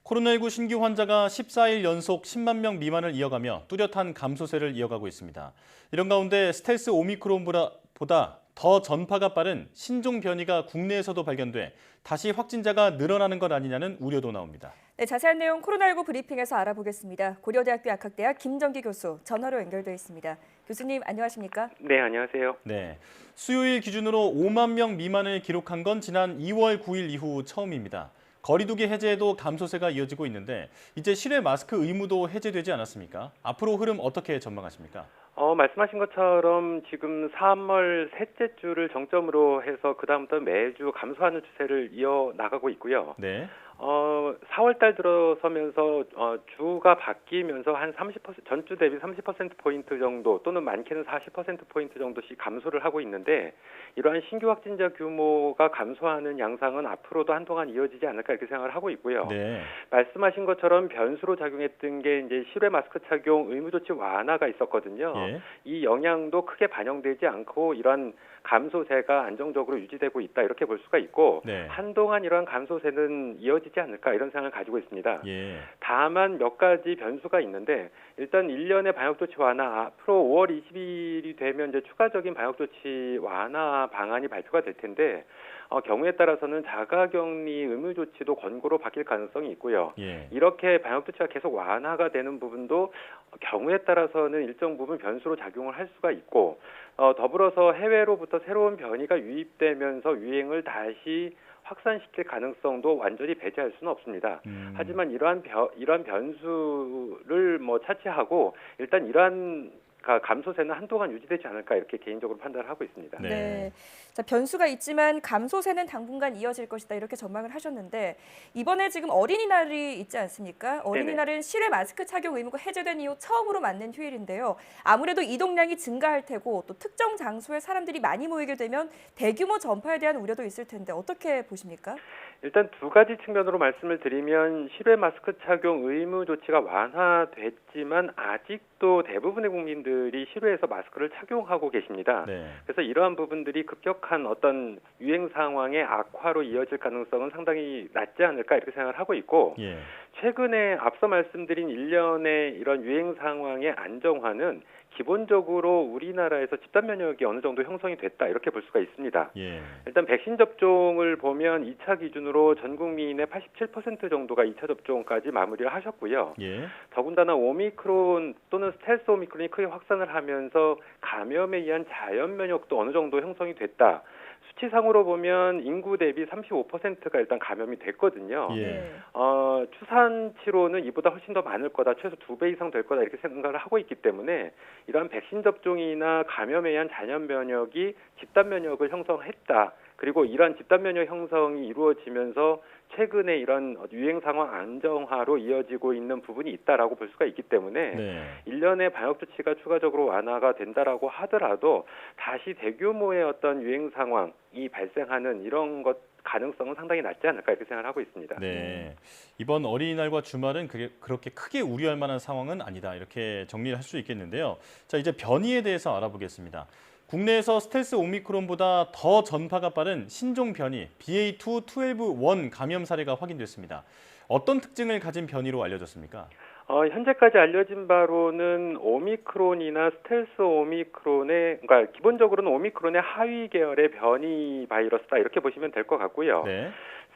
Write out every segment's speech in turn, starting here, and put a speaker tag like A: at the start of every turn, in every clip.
A: 코로나19 신규 환자가 14일 연속 10만 명 미만을 이어가며 뚜렷한 감소세를 이어가고 있습니다. 이런 가운데 스텔스 오미크론보다 더 전파가 빠른 신종 변이가 국내에서도 발견돼 다시 확진자가 늘어나는 것 아니냐는 우려도 나옵니다.
B: 네, 자세한 내용 코로나19 브리핑에서 알아보겠습니다. 고려대학교 약학대학 김정기 교수 전화로 연결돼 있습니다. 교수님 안녕하십니까?
C: 네, 안녕하세요.
A: 네, 수요일 기준으로 5만 명 미만을 기록한 건 지난 2월 9일 이후 처음입니다. 거리두기 해제에도 감소세가 이어지고 있는데 이제 실외 마스크 의무도 해제되지 않았습니까? 앞으로 흐름 어떻게 전망하십니까?
C: 말씀하신 것처럼 지금 3월 셋째 주를 정점으로 해서 그다음부터 매주 감소하는 추세를 이어나가고 있고요.
A: 네.
C: 4월 달 들어서면서 주가 바뀌면서 한 30% 전주 대비 30%포인트 정도 또는 많게는 40%포인트 정도씩 감소를 하고 있는데 이러한 신규 확진자 규모가 감소하는 양상은 앞으로도 한동안 이어지지 않을까 이렇게 생각을 하고 있고요.
A: 네.
C: 말씀하신 것처럼 변수로 작용했던 게 이제 실외 마스크 착용 의무 조치 완화가 있었거든요.
A: 예.
C: 이 영향도 크게 반영되지 않고 이러한 감소세가 안정적으로 유지되고 있다 이렇게 볼 수가 있고
A: 네.
C: 한동안 이러한 감소세는 이어지지 않을까 이런 생각을 가지고 있습니다.
A: 예.
C: 다만 몇 가지 변수가 있는데 일단 1년의 방역조치 완화 앞으로 5월 20일이 되면 이제 추가적인 방역조치 완화 방안이 발표가 될 텐데 경우에 따라서는 자가격리 의무 조치도 권고로 바뀔 가능성이 있고요.
A: 예.
C: 이렇게 방역 조치가 계속 완화가 되는 부분도 경우에 따라서는 일정 부분 변수로 작용을 할 수가 있고 더불어서 해외로부터 새로운 변이가 유입되면서 유행을 다시 확산시킬 가능성도 완전히 배제할 수는 없습니다. 하지만 이러한 변수를 차치하고 일단 이러한 감소세는 한동안 유지되지 않을까 이렇게 개인적으로 판단을 하고 있습니다.
B: 네. 자, 변수가 있지만 감소세는 당분간 이어질 것이다 이렇게 전망을 하셨는데 이번에 지금 어린이날이 있지 않습니까? 어린이날은 실외 마스크 착용 의무가 해제된 이후 처음으로 맞는 휴일인데요. 아무래도 이동량이 증가할 테고 또 특정 장소에 사람들이 많이 모이게 되면 대규모 전파에 대한 우려도 있을 텐데 어떻게 보십니까?
C: 일단 두 가지 측면으로 말씀을 드리면 실외 마스크 착용 의무 조치가 완화됐지만 아직도 대부분의 국민들이 실외에서 마스크를 착용하고 계십니다.
A: 네.
C: 그래서 이러한 부분들이 급격한 어떤 유행 상황의 악화로 이어질 가능성은 상당히 낮지 않을까 이렇게 생각을 하고 있고
A: 예.
C: 최근에 앞서 말씀드린 일련의 이런 유행 상황의 안정화는 기본적으로 우리나라에서 집단 면역이 어느 정도 형성이 됐다 이렇게 볼 수가 있습니다.
A: 예.
C: 일단 백신 접종을 보면 2차 기준으로 전 국민의 87% 정도가 2차 접종까지 마무리를 하셨고요.
A: 예.
C: 더군다나 오미크론 또는 스텔스 오미크론이 크게 확산을 하면서 감염에 의한 자연 면역도 어느 정도 형성이 됐다. 수치상으로 보면 인구 대비 35%가 일단 감염이 됐거든요.
A: 예.
C: 추산치로는 이보다 훨씬 더 많을 거다, 최소 2배 이상 될 거다 이렇게 생각을 하고 있기 때문에 이러한 백신 접종이나 감염에 의한 자연 면역이 집단 면역을 형성했다. 그리고 이러한 집단 면역 형성이 이루어지면서 최근에 이런 유행 상황 안정화로 이어지고 있는 부분이 있다라고 볼 수가 있기 때문에
A: 네.
C: 1년의 방역 조치가 추가적으로 완화가 된다라고 하더라도 다시 대규모의 어떤 유행 상황이 발생하는 이런 것 가능성은 상당히 낮지 않을까 이렇게 생각을 하고 있습니다.
A: 네. 이번 어린이날과 주말은 그렇게 크게 우려할 만한 상황은 아니다. 이렇게 정리를 할 수 있겠는데요. 자, 이제 변이에 대해서 알아보겠습니다. 국내에서 스텔스 오미크론보다 더 전파가 빠른 신종 변이 BA2.12.1 감염 사례가 확인됐습니다. 어떤 특징을 가진 변이로 알려졌습니까?
C: 현재까지 알려진 바로는 오미크론이나 스텔스 오미크론의, 그러니까 기본적으로는 오미크론의 하위 계열의 변이 바이러스다 이렇게 보시면 될 것 같고요.
A: 네.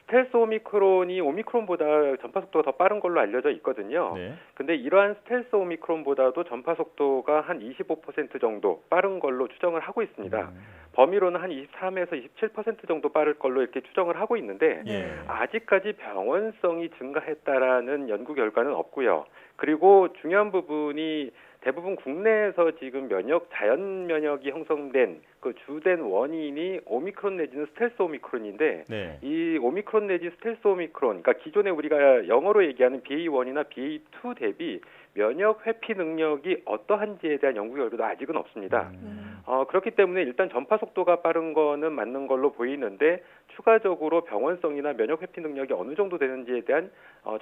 C: 스텔스 오미크론이 오미크론보다 전파 속도가 더 빠른 걸로 알려져 있거든요.
A: 네.
C: 근데 이러한 스텔스 오미크론보다도 전파 속도가 한 25% 정도 빠른 걸로 추정을 하고 있습니다. 범위로는 한 23에서 27% 정도 빠를 걸로 이렇게 추정을 하고 있는데
A: 예.
C: 아직까지 병원성이 증가했다라는 연구 결과는 없고요. 그리고 중요한 부분이 대부분 국내에서 지금 자연 면역이 형성된 그 주된 원인이 오미크론 내지는 스텔스 오미크론인데
A: 네.
C: 이 오미크론 내지 스텔스 오미크론, 그러니까 기존에 우리가 영어로 얘기하는 BA1이나 BA2 대비 면역 회피 능력이 어떠한지에 대한 연구 결과도 아직은 없습니다. 그렇기 때문에 일단 전파 속도가 빠른 거는 맞는 걸로 보이는데 추가적으로 병원성이나 면역 회피 능력이 어느 정도 되는지에 대한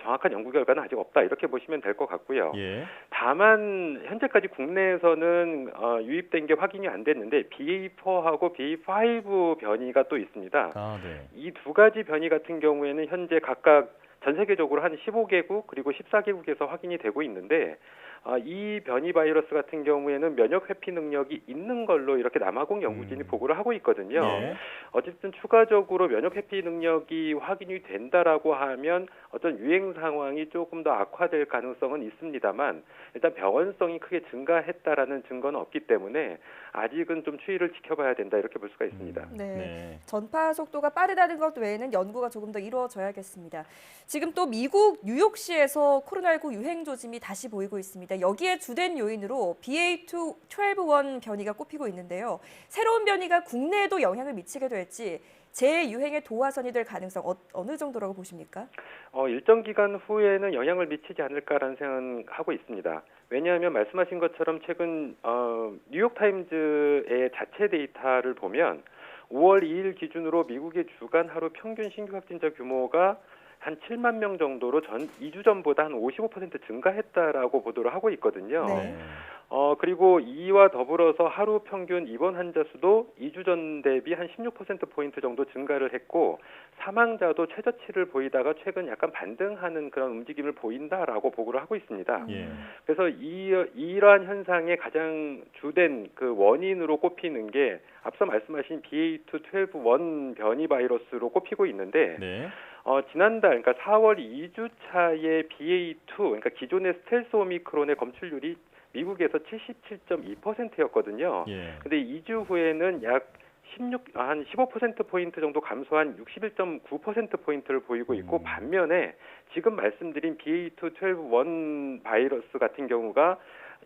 C: 정확한 연구 결과는 아직 없다 이렇게 보시면 될 것 같고요.
A: 예.
C: 다만 현재까지 국내에서는 유입된 게 확인이 안 됐는데 BA4하고 BA5 변이가 또 있습니다.
A: 아, 네.
C: 이 두 가지 변이 같은 경우에는 현재 각각 전 세계적으로 한 15개국 그리고 14개국에서 확인이 되고 있는데 이 변이 바이러스 같은 경우에는 면역 회피 능력이 있는 걸로 이렇게 남아공 연구진이 보고를 하고 있거든요.
A: 예.
C: 어쨌든 추가적으로 면역 회피 능력이 확인이 된다라고 하면 어떤 유행 상황이 조금 더 악화될 가능성은 있습니다만 일단 병원성이 크게 증가했다라는 증거는 없기 때문에 아직은 좀 추이를 지켜봐야 된다 이렇게 볼 수가 있습니다.
B: 네.
A: 네.
B: 전파 속도가 빠르다는 것 외에는 연구가 조금 더 이루어져야겠습니다. 지금 또 미국 뉴욕시에서 코로나19 유행 조짐이 다시 보이고 있습니다. 여기에 주된 요인으로 BA2 12.1 변이가 꼽히고 있는데요. 새로운 변이가 국내에도 영향을 미치게 될지 재유행의 도화선이 될 가능성 어느 정도라고 보십니까?
C: 일정 기간 후에는 영향을 미치지 않을까라는 생각은 하고 있습니다. 왜냐하면 말씀하신 것처럼 최근 뉴욕타임즈의 자체 데이터를 보면 5월 2일 기준으로 미국의 주간 하루 평균 신규 확진자 규모가 한 7만 명 정도로 2주 전보다 한 55% 증가했다라고 보도를 하고 있거든요.
B: 네.
C: 그리고 이와 더불어서 하루 평균 입원 환자 수도 2주 전 대비 한 16%포인트 정도 증가를 했고 사망자도 최저치를 보이다가 최근 약간 반등하는 그런 움직임을 보인다라고 보고를 하고 있습니다.
A: 예.
C: 그래서 이러한 현상의 가장 주된 그 원인으로 꼽히는 게 앞서 말씀하신 BA2 12.1 변이 바이러스로 꼽히고 있는데
A: 네.
C: 지난달 그러니까 4월 2주차의 BA2 그러니까 기존의 스텔스 오미크론의 검출률이 미국에서 77.2%였거든요.
A: 예.
C: 근데 2주 후에는 한 15%포인트 정도 감소한 61.9%포인트를 보이고 있고 반면에 지금 말씀드린 BA2 12.1 바이러스 같은 경우가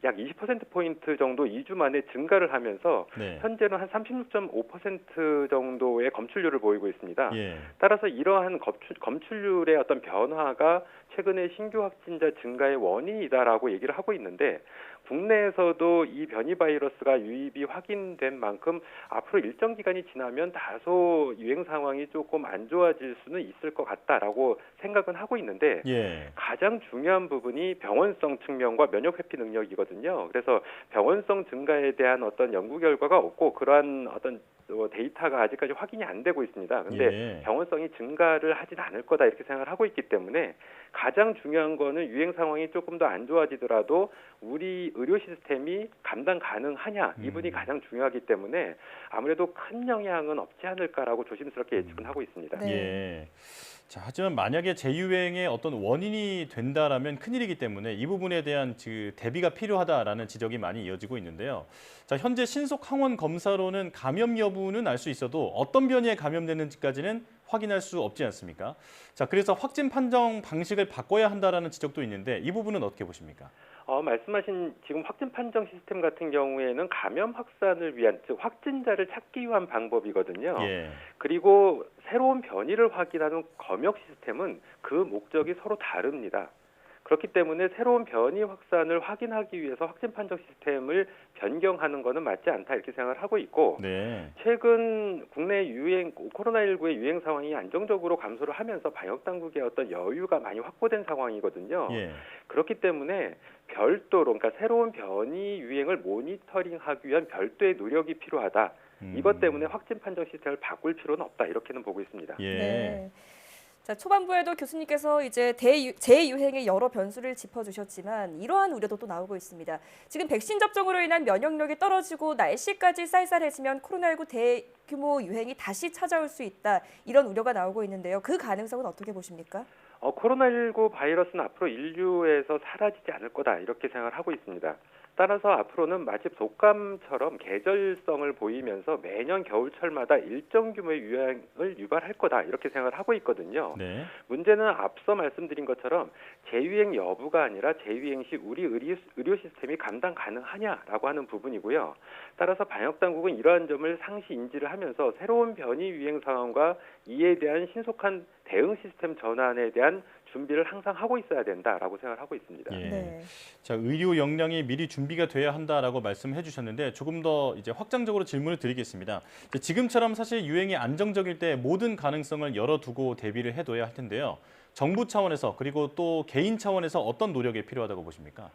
C: 약 20%포인트 정도 2주 만에 증가를 하면서
A: 네.
C: 현재는 한 36.5% 정도의 검출률을 보이고 있습니다.
A: 예.
C: 따라서 이러한 검출률의 어떤 변화가 최근에 신규 확진자 증가의 원인이다라고 얘기를 하고 있는데 국내에서도 이 변이 바이러스가 유입이 확인된 만큼 앞으로 일정 기간이 지나면 다소 유행 상황이 조금 안 좋아질 수는 있을 것 같다라고 생각은 하고 있는데
A: 예.
C: 가장 중요한 부분이 병원성 측면과 면역 회피 능력이거든요. 그래서 병원성 증가에 대한 어떤 연구 결과가 없고 그러한 어떤 데이터가 아직까지 확인이 안 되고 있습니다. 근데
A: 예.
C: 병원성이 증가를 하진 않을 거다 이렇게 생각을 하고 있기 때문에 가장 중요한 거는 유행 상황이 조금 더 안 좋아지더라도 우리 의료 시스템이 감당 가능하냐 이 부분이 가장 중요하기 때문에 아무래도 큰 영향은 없지 않을까라고 조심스럽게 예측은 하고 있습니다.
B: 네.
A: 예. 자, 하지만 만약에 재유행의 어떤 원인이 된다라면 큰일이기 때문에 이 부분에 대한 대비가 필요하다라는 지적이 많이 이어지고 있는데요. 자, 현재 신속 항원 검사로는 감염 여부는 알 수 있어도 어떤 변이에 감염되는지까지는 확인할 수 없지 않습니까? 자, 그래서 확진 판정 방식을 바꿔야 한다라는 지적도 있는데 이 부분은 어떻게 보십니까?
C: 말씀하신 지금 확진 판정 시스템 같은 경우에는 감염 확산을 위한 즉 확진자를 찾기 위한 방법이거든요.
A: 예.
C: 그리고 새로운 변이를 확인하는 검역 시스템은 그 목적이 서로 다릅니다. 그렇기 때문에 새로운 변이 확산을 확인하기 위해서 확진 판정 시스템을 변경하는 것은 맞지 않다 이렇게 생각을 하고 있고
A: 네.
C: 최근 국내 코로나19의 유행 상황이 안정적으로 감소를 하면서 방역 당국의 어떤 여유가 많이 확보된 상황이거든요.
A: 예.
C: 그렇기 때문에 별도로 그러니까 새로운 변이 유행을 모니터링하기 위한 별도의 노력이 필요하다. 이것 때문에 확진 판정 시스템을 바꿀 필요는 없다. 이렇게는 보고 있습니다.
A: 예.
B: 네. 자, 초반부에도 교수님께서 이제 재유행의 여러 변수를 짚어주셨지만 이러한 우려도 또 나오고 있습니다. 지금 백신 접종으로 인한 면역력이 떨어지고 날씨까지 쌀쌀해지면 코로나19 대규모 유행이 다시 찾아올 수 있다. 이런 우려가 나오고 있는데요. 그 가능성은 어떻게 보십니까?
C: 코로나19 바이러스는 앞으로 인류에서 사라지지 않을 거다. 이렇게 생각을 하고 있습니다. 따라서 앞으로는 마치 독감처럼 계절성을 보이면서 매년 겨울철마다 일정 규모의 유행을 유발할 거다 이렇게 생각을 하고 있거든요.
A: 네.
C: 문제는 앞서 말씀드린 것처럼 재유행 여부가 아니라 재유행 시 우리 의료 시스템이 감당 가능하냐라고 하는 부분이고요. 따라서 방역당국은 이러한 점을 상시 인지를 하면서 새로운 변이 유행 상황과 이에 대한 신속한 대응 시스템 전환에 대한 준비를 항상 하고 있어야 된다라고 생각을 하고 있습니다.
A: 예.
B: 네.
A: 자, 의료 역량이 미리 준비가 돼야 한다라고 말씀해 주셨는데 조금 더 이제 확장적으로 질문을 드리겠습니다. 지금처럼 사실 유행이 안정적일 때 모든 가능성을 열어두고 대비를 해둬야 할 텐데요. 정부 차원에서 그리고 또 개인 차원에서 어떤 노력이 필요하다고 보십니까?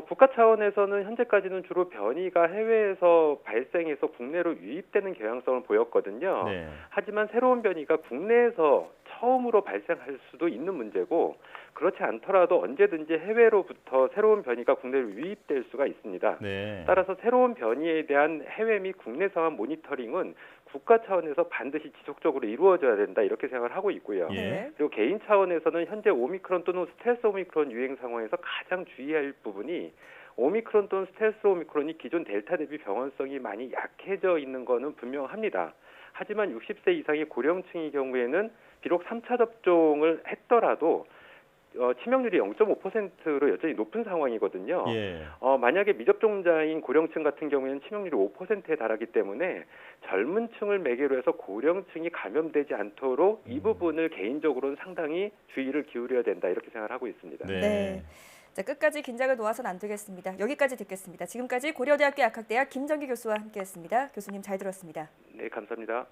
C: 국가 차원에서는 현재까지는 주로 변이가 해외에서 발생해서 국내로 유입되는 경향성을 보였거든요.
A: 네.
C: 하지만 새로운 변이가 국내에서 처음으로 발생할 수도 있는 문제고 그렇지 않더라도 언제든지 해외로부터 새로운 변이가 국내로 유입될 수가 있습니다.
A: 네.
C: 따라서 새로운 변이에 대한 해외 및 국내 상황 모니터링은 국가 차원에서 반드시 지속적으로 이루어져야 된다 이렇게 생각을 하고 있고요.
A: 예.
C: 그리고 개인 차원에서는 현재 오미크론 또는 스텔스 오미크론 유행 상황에서 가장 주의할 부분이 오미크론 또는 스텔스 오미크론이 기존 델타 대비 병원성이 많이 약해져 있는 것은 분명합니다. 하지만 60세 이상의 고령층의 경우에는 비록 3차 접종을 했더라도 치명률이 0.5%로 여전히 높은 상황이거든요.
A: 예.
C: 만약에 미접종자인 고령층 같은 경우에는 치명률이 5%에 달하기 때문에 젊은 층을 매개로 해서 고령층이 감염되지 않도록 이 부분을 개인적으로는 상당히 주의를 기울여야 된다 이렇게 생각을 하고 있습니다.
A: 네.
B: 네. 자, 끝까지 긴장을 놓아서는 안 되겠습니다. 여기까지 듣겠습니다. 지금까지 고려대학교 약학대학 김정기 교수와 함께했습니다. 교수님 잘 들었습니다.
C: 네, 감사합니다.